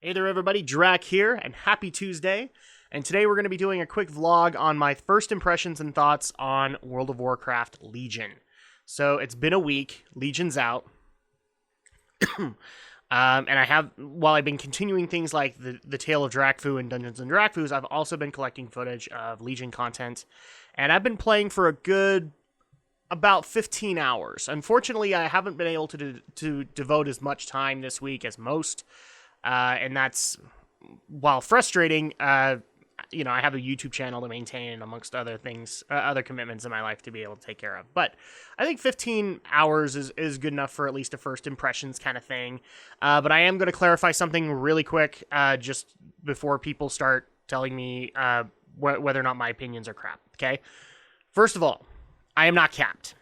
Hey there everybody, Drak here, and happy Tuesday. And today we're going to be doing a quick vlog on my first impressions and thoughts on World of Warcraft Legion. So it's been a week, Legion's out. And while I've been continuing things like the Tale of Drakfu and Dungeons and Drakfus, I've also been collecting footage of Legion content. And I've been playing for a good about 15 hours. Unfortunately, I haven't been able to devote as much time this week as most. And that's, while frustrating, I have a YouTube channel to maintain amongst other things, other commitments in my life to be able to take care of. But I think 15 hours is good enough for at least a first impressions kind of thing. But I am going to clarify something really quick, just before people start telling me whether or not my opinions are crap. Okay. First of all, I am not capped.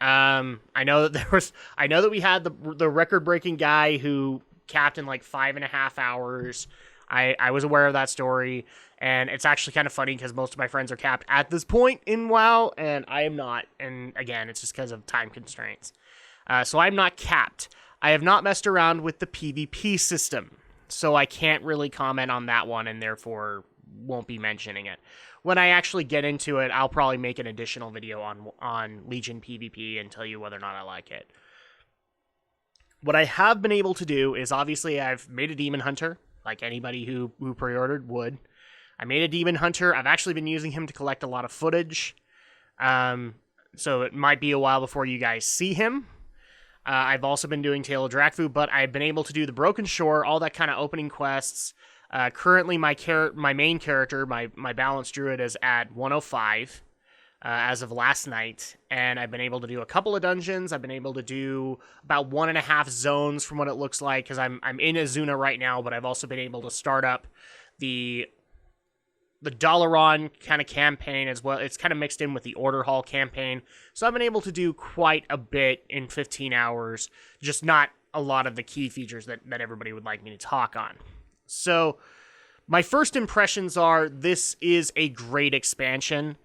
I know that we had the record-breaking guy who capped in like 5.5 hours. I was aware of that story, and it's actually kind of funny because most of my friends are capped at this point in WoW, and I am not. And again, it's just because of time constraints. So I'm not capped. I have not messed around with the PvP system, so I can't really comment on that one, and therefore won't be mentioning it. When I actually get into it, I'll probably make an additional video on Legion PvP and tell you whether or not I like it. What I have been able to do is, obviously, I've made a Demon Hunter, like anybody who pre-ordered would. I made a Demon Hunter. I've actually been using him to collect a lot of footage. So it might be a while before you guys see him. I've also been doing Tale of Drakfu, but I've been able to do the Broken Shore, all that kind of opening quests. Currently, my main character, my balanced druid, is at 105 as of last night, and I've been able to do a couple of dungeons. I've been able to do about 1.5 zones from what it looks like, because I'm in Azuna right now, but I've also been able to start up the Dalaran kind of campaign as well. It's kind of mixed in with the Order Hall campaign, so I've been able to do quite a bit in 15 hours, just not a lot of the key features that everybody would like me to talk on. So my first impressions are this is a great expansion.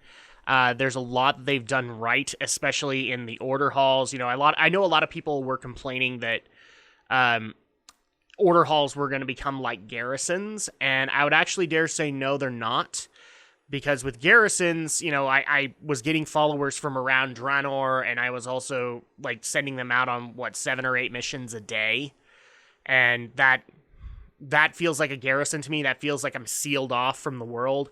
There's a lot they've done right, especially in the Order Halls. I know a lot of people were complaining that Order Halls were going to become like garrisons, and I would actually dare say no, they're not. Because with garrisons, I was getting followers from around Draenor, and I was also like sending them out on 7 or 8 missions a day, and that feels like a garrison to me. That feels like I'm sealed off from the world.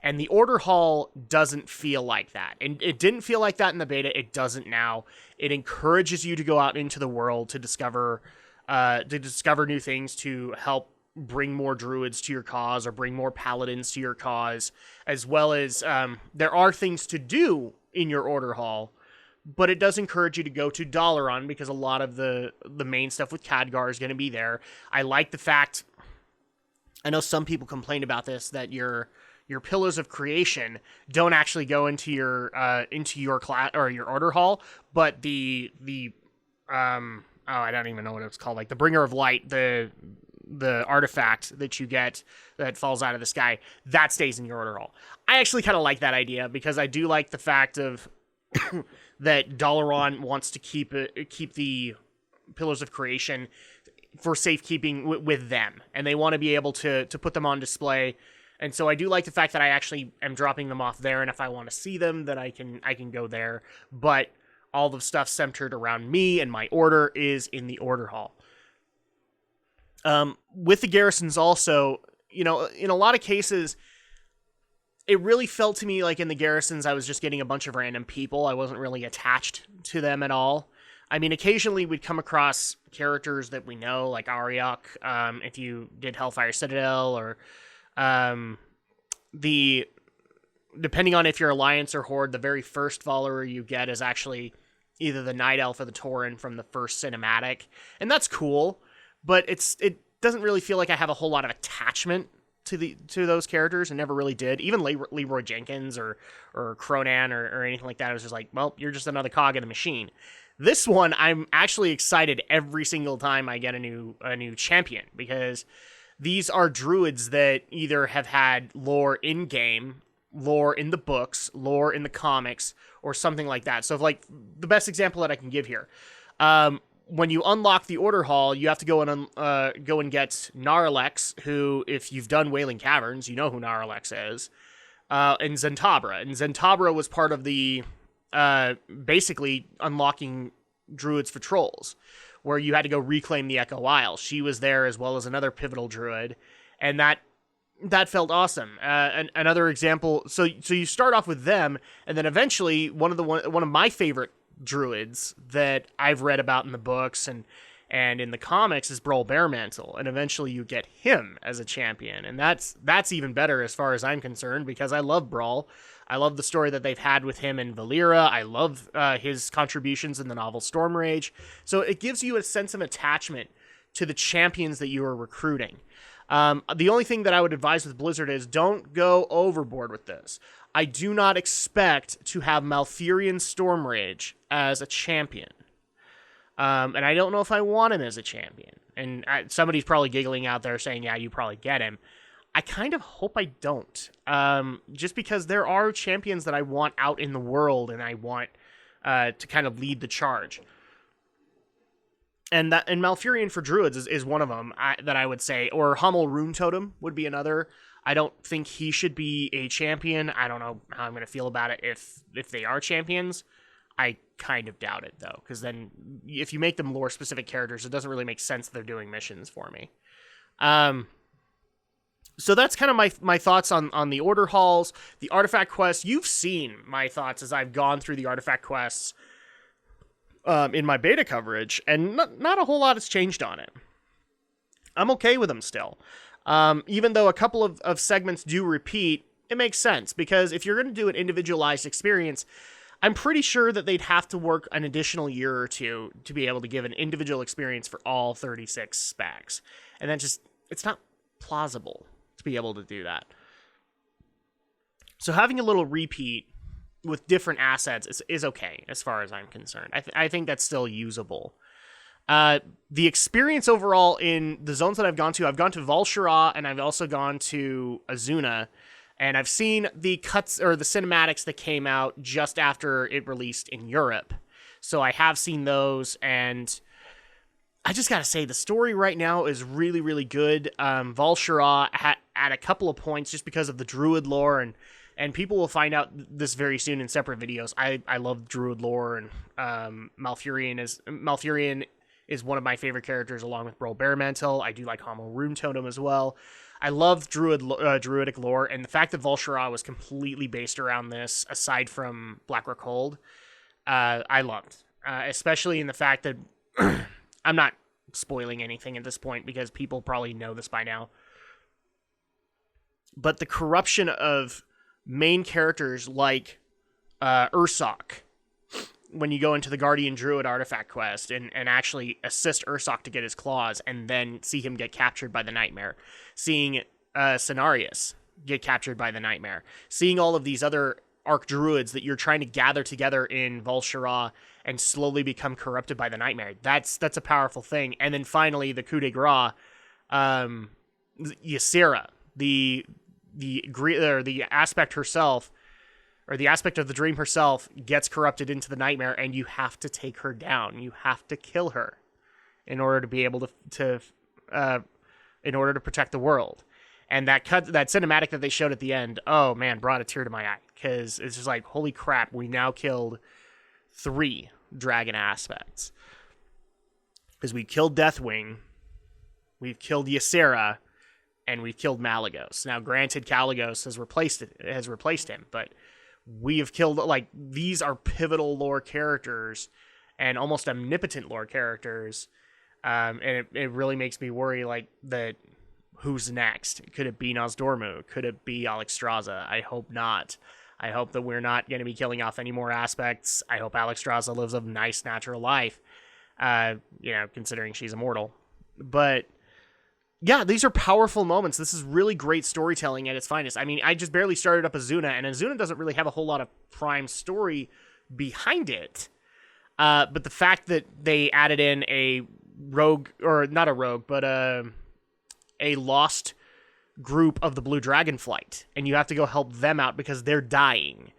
And the Order Hall doesn't feel like that. And it didn't feel like that in the beta. It doesn't now. It encourages you to go out into the world to discover new things, to help bring more druids to your cause or bring more paladins to your cause, as well as there are things to do in your Order Hall. But it does encourage you to go to Dalaran, because a lot of the main stuff with Khadgar is going to be there. I like the fact, I know some people complain about this, that your pillars of creation don't actually go into your class or your Order Hall, but I don't even know what it's called, like the Bringer of Light, the artifact that you get that falls out of the sky, that stays in your Order Hall. I actually kind of like that idea, because I do like the fact of that Dalaran wants to keep the pillars of creation for safekeeping with them, and they want to be able to put them on display. And so I do like the fact that I actually am dropping them off there, and if I want to see them, then I can go there. But all the stuff centered around me and my order is in the Order Hall. With the garrisons also, in a lot of cases, it really felt to me like in the garrisons I was just getting a bunch of random people. I wasn't really attached to them at all. I mean, occasionally we'd come across characters that we know, like Ariok, if you did Hellfire Citadel, or depending on if you're Alliance or Horde, the very first follower you get is actually either the Night Elf or the Tauren from the first cinematic, and that's cool, but it doesn't really feel like I have a whole lot of attachment to those characters, and never really did. Even Leroy Jenkins or Cronan or anything like that, I was just like, well, you're just another cog in the machine. This one, I'm actually excited every single time I get a new champion, because these are druids that either have had lore in-game, lore in the books, lore in the comics, or something like that. So, like, the best example that I can give here, when you unlock the Order Hall, you have to go and go and get Narlex, who, if you've done Wailing Caverns, you know who Narlex is, and Zentabra. And Zentabra was part of the basically unlocking druids for trolls, where you had to go reclaim the Echo Isle. She was there as well as another pivotal druid, and that felt awesome. Another example. So you start off with them, and then eventually one of my favorite druids that I've read about in the books and in the comics is Brawl Baremantle, and eventually you get him as a champion, and that's even better as far as I'm concerned, because I love Brawl. I love the story that they've had with him in Valyria. I love his contributions in the novel Stormrage. So it gives you a sense of attachment to the champions that you are recruiting. The only thing that I would advise with Blizzard is don't go overboard with this. I do not expect to have Malfurion Stormrage as a champion. And I don't know if I want him as a champion. And somebody's probably giggling out there saying, yeah, you probably get him. I kind of hope I don't. Just because there are champions that I want out in the world and I want to kind of lead the charge. And Malfurion for Druids is one of them that I would say. Or Hummel Rune Totem would be another. I don't think he should be a champion. I don't know how I'm going to feel about it if they are champions. I kind of doubt it, though. Because then if you make them lore-specific characters, it doesn't really make sense that they're doing missions for me. So that's kind of my thoughts on the Order Halls. The Artifact Quests, you've seen my thoughts as I've gone through the Artifact Quests in my beta coverage, and not a whole lot has changed on it. I'm okay with them still. Even though a couple of segments do repeat, it makes sense, because if you're going to do an individualized experience, I'm pretty sure that they'd have to work an additional year or two to be able to give an individual experience for all 36 specs. And that it's not plausible to be able to do that. So having a little repeat with different assets is okay, as far as I'm concerned. I think that's still usable. The experience overall in the zones that I've gone to Val'Sharah, and I've also gone to Azuna, and I've seen the cuts or the cinematics that came out just after it released in Europe. So I have seen those, and I just gotta say, the story right now is really, really good. Val'Sharah at a couple of points, just because of the Druid lore, and people will find out this very soon in separate videos. I love Druid lore, and Malfurion is one of my favorite characters, along with Brawl Baremantle. I do like Hummel Rune Totem as well. I love Druidic lore, and the fact that Val'Sharah was completely based around this, aside from Blackrock Hold, I loved. Especially in the fact that I'm not spoiling anything at this point, because people probably know this by now. But the corruption of main characters like Ursoc, when you go into the Guardian Druid artifact quest and actually assist Ursoc to get his claws, and then see him get captured by the Nightmare. Seeing Cenarius get captured by the Nightmare. Seeing all of these other Arc Druids that you're trying to gather together in Val'Sharah and slowly become corrupted by the Nightmare. That's a powerful thing. And then finally, the coup de grace, Ysera, the aspect herself, or the aspect of the dream herself, gets corrupted into the Nightmare, and you have to take her down. You have to kill her in order to be able to in order to protect the world. And that cinematic that they showed at the end, oh man, brought a tear to my eye, because it's just like, holy crap, we now killed 3 dragon aspects. Because we killed Deathwing, we've killed Ysera, and we've killed Malygos. Now, granted, Kalecgos has replaced him, but we have killed, like, these are pivotal lore characters and almost omnipotent lore characters. And it really makes me worry, like, that who's next? Could it be Nozdormu? Could it be Alexstrasza? I hope not. I hope that we're not going to be killing off any more aspects. I hope Alexstrasza lives a nice, natural life, considering she's immortal. But yeah, these are powerful moments. This is really great storytelling at its finest. I mean, I just barely started up Azuna, and Azuna doesn't really have a whole lot of prime story behind it. But the fact that they added in a rogue, or not a rogue, but a lost group of the Blue Dragonflight, and you have to go help them out because they're dying.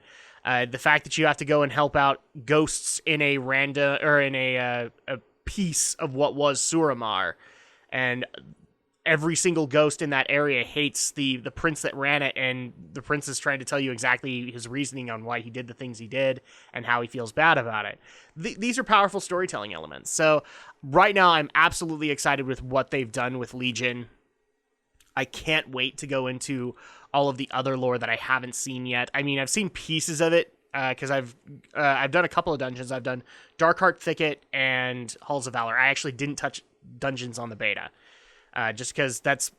The fact that you have to go and help out ghosts in a random, or in a piece of what was Suramar, and every single ghost in that area hates the prince that ran it, and the prince is trying to tell you exactly his reasoning on why he did the things he did and how he feels bad about it. These are powerful storytelling elements. So right now I'm absolutely excited with what they've done with Legion. I can't wait to go into all of the other lore that I haven't seen yet. I mean, I've seen pieces of it because I've done a couple of dungeons. I've done Darkheart Thicket and Halls of Valor. I actually didn't touch dungeons on the beta. Just because that's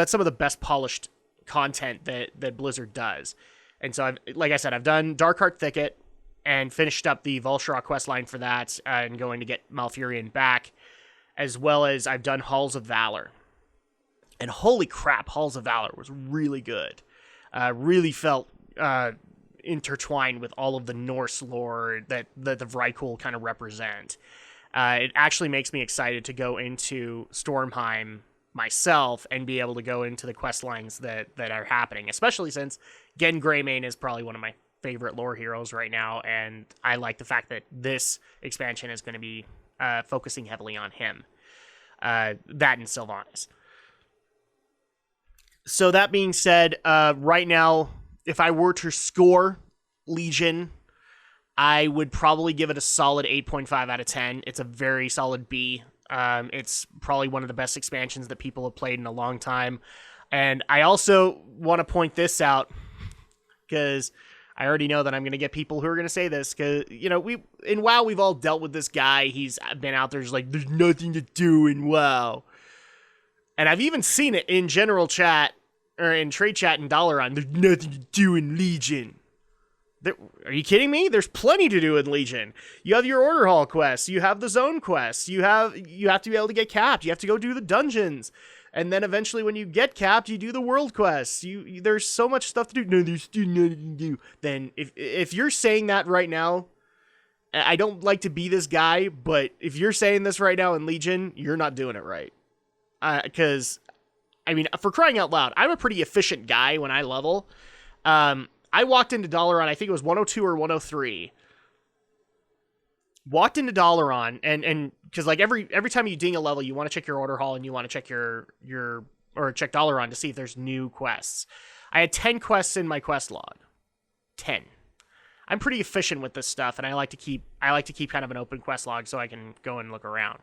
some of the best polished content that Blizzard does. And so, like I said, I've done Darkheart Thicket and finished up the Volshra questline for that and going to get Malfurion back, as well as I've done Halls of Valor. And holy crap, Halls of Valor was really good. Really felt intertwined with all of the Norse lore that the Vrykul kind of represent. It actually makes me excited to go into Stormheim myself and be able to go into the quest lines that are happening, especially since Gen Greymane is probably one of my favorite lore heroes right now, and I like the fact that this expansion is going to be focusing heavily on him. That and Sylvanas. So that being said, right now, if I were to score Legion, I would probably give it a solid 8.5 out of 10. It's a very solid B. It's probably one of the best expansions that people have played in a long time. And I also want to point this out because I already know that I'm going to get people who are going to say this because, you know, in WoW, we've all dealt with this guy. He's been out there just like, there's nothing to do in WoW. And I've even seen it in general chat or in trade chat and Dalaran. There's nothing to do in Legion. Are you kidding me? There's plenty to do in Legion. You have your Order Hall quests. You have the Zone quests. You have to be able to get capped. You have to go do the dungeons. And then eventually when you get capped, you do the world quests. There's so much stuff to do. No, there's still nothing to do. Then if you're saying that right now, I don't like to be this guy, but if you're saying this right now in Legion, you're not doing it right. Because, I mean, for crying out loud, I'm a pretty efficient guy when I level. I walked into Dalaran, I think it was 102 or 103. Walked into Dalaran, and because like every time you ding a level, you want to check your Order Hall and you want to check or check Dalaran to see if there's new quests. I had 10 quests in my quest log. 10. I'm pretty efficient with this stuff, and I like to keep kind of an open quest log so I can go and look around.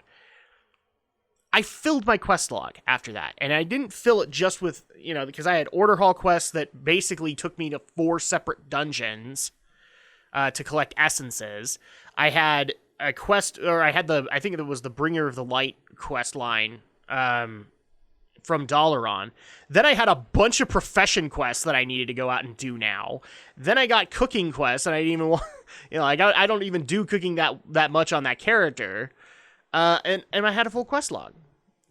I filled my quest log after that, and I didn't fill it just with, you know, because I had Order Hall quests that basically took me to 4 separate dungeons to collect essences. I had a quest, or I think it was the Bringer of the Light quest line from Dalaran. Then I had a bunch of profession quests that I needed to go out and do now. Then I got cooking quests, and I didn't even want, you know, like I don't even do cooking that much on that character. And I had a full quest log.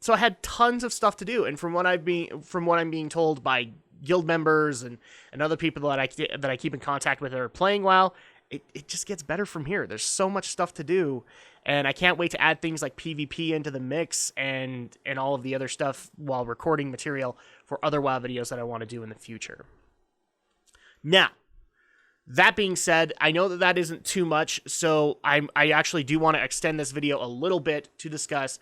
So I had tons of stuff to do, and from what I'm being told by guild members and other people that I keep in contact with that are playing WoW, it just gets better from here. There's so much stuff to do, and I can't wait to add things like PvP into the mix and all of the other stuff while recording material for other WoW videos that I want to do in the future. Now, that being said, I know that isn't too much, so I actually do want to extend this video a little bit to discuss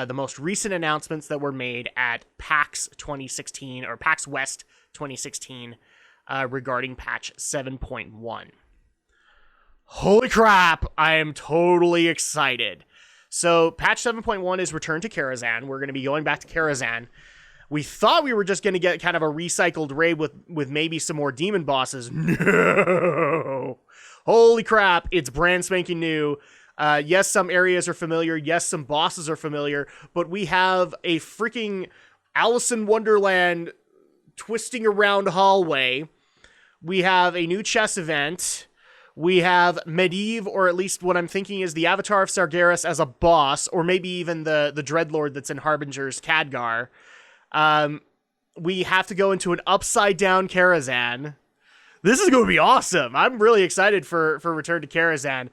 the most recent announcements that were made at PAX 2016, or PAX West 2016, regarding patch 7.1. Holy crap, I am totally excited. So, patch 7.1 is Return to Karazhan. We're going to be going back to Karazhan. We thought we were just going to get kind of a recycled raid with maybe some more demon bosses. No! Holy crap, it's brand spanking new. Yes, some areas are familiar. Yes, some bosses are familiar. But we have a freaking Alice in Wonderland twisting around hallway. We have a new chess event. We have Medivh, or at least what I'm thinking is the Avatar of Sargeras as a boss, or maybe even the Dreadlord that's in Harbinger's Khadgar. We have to go into an upside-down Karazhan. This is going to be awesome. I'm really excited for Return to Karazhan.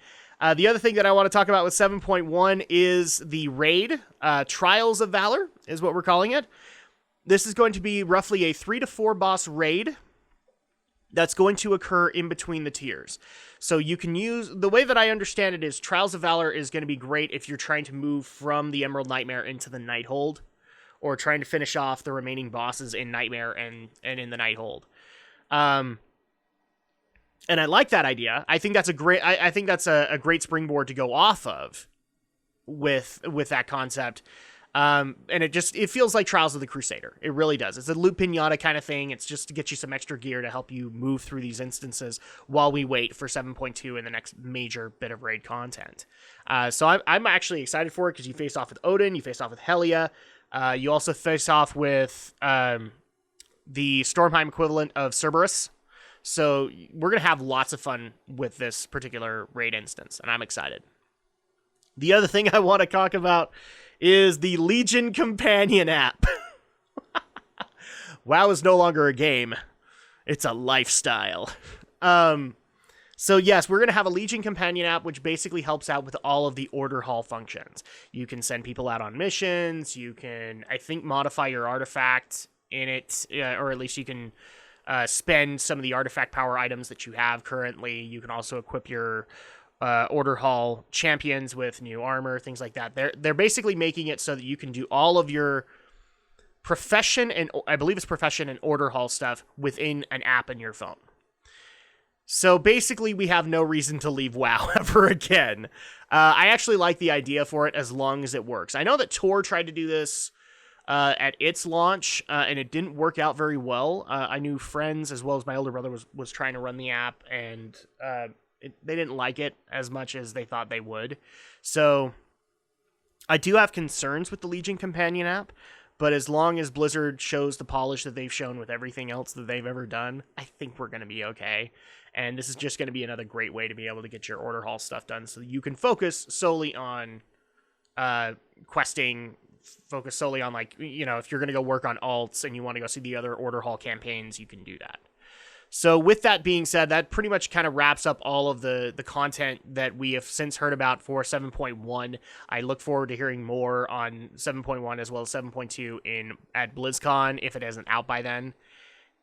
The other thing that I want to talk about with 7.1 is the raid. Trials of Valor is what we're calling it. This is going to be roughly a 3 to 4 boss raid. that's going to occur in between the tiers. So you can use, the way that I understand it is Trials of Valor is going to be great if you're trying to move from the Emerald Nightmare into the Nighthold, or trying to finish off the remaining bosses in Nightmare and in the Nighthold. And I like that idea. I think that's a great, I think that's a great springboard to go off of with that concept. And it feels like Trials of the Crusader. It really does. It's a loot pinata kind of thing. It's just to get you some extra gear to help you move through these instances while we wait for 7.2 and the next major bit of raid content. So I'm actually excited for it because you face off with Odin, you face off with Helia, you also face off with the Stormheim equivalent of Cerberus. So we're going to have lots of fun with this particular raid instance, and I'm excited. The other thing I want to talk about is the Legion Companion app. WoW is no longer a game. It's a lifestyle. So yes, we're going to have a Legion Companion app, which basically helps out with all of the order hall functions. You can send people out on missions. You can, I think, modify your artifact in it, or at least you can spend some of the artifact power items that you have currently. You can also equip your order hall champions with new armor, things like that. They're basically making it so that you can do all of your profession and, I believe it's profession and order hall stuff within an app in your phone. So basically we have no reason to leave WoW ever again. I actually like the idea for it as long as it works. I know that Tor tried to do this at its launch, and it didn't work out very well. I knew friends as well as my older brother was trying to run the app, and they didn't like it as much as they thought they would. So I do have concerns with the Legion Companion app, but as long as Blizzard shows the polish that they've shown with everything else that they've ever done, I think we're going to be okay. And this is just going to be another great way to be able to get your order hall stuff done so you can focus solely on questing, focus solely on, like, you know, if you're going to go work on alts and you want to go see the other order hall campaigns, you can do that. So with that being said, that pretty much kind of wraps up all of the content that we have since heard about for 7.1. I look forward to hearing more on 7.1 as well as 7.2 at BlizzCon if it isn't out by then.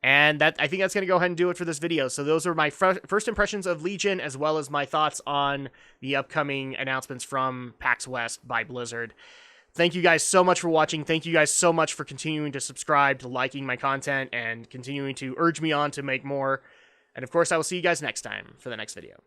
And I think that's going to go ahead and do it for this video. So those are my first impressions of Legion, as well as my thoughts on the upcoming announcements from PAX West by Blizzard. Thank you guys so much for watching. Thank you guys so much for continuing to subscribe, to liking my content, and continuing to urge me on to make more. And of course, I will see you guys next time for the next video.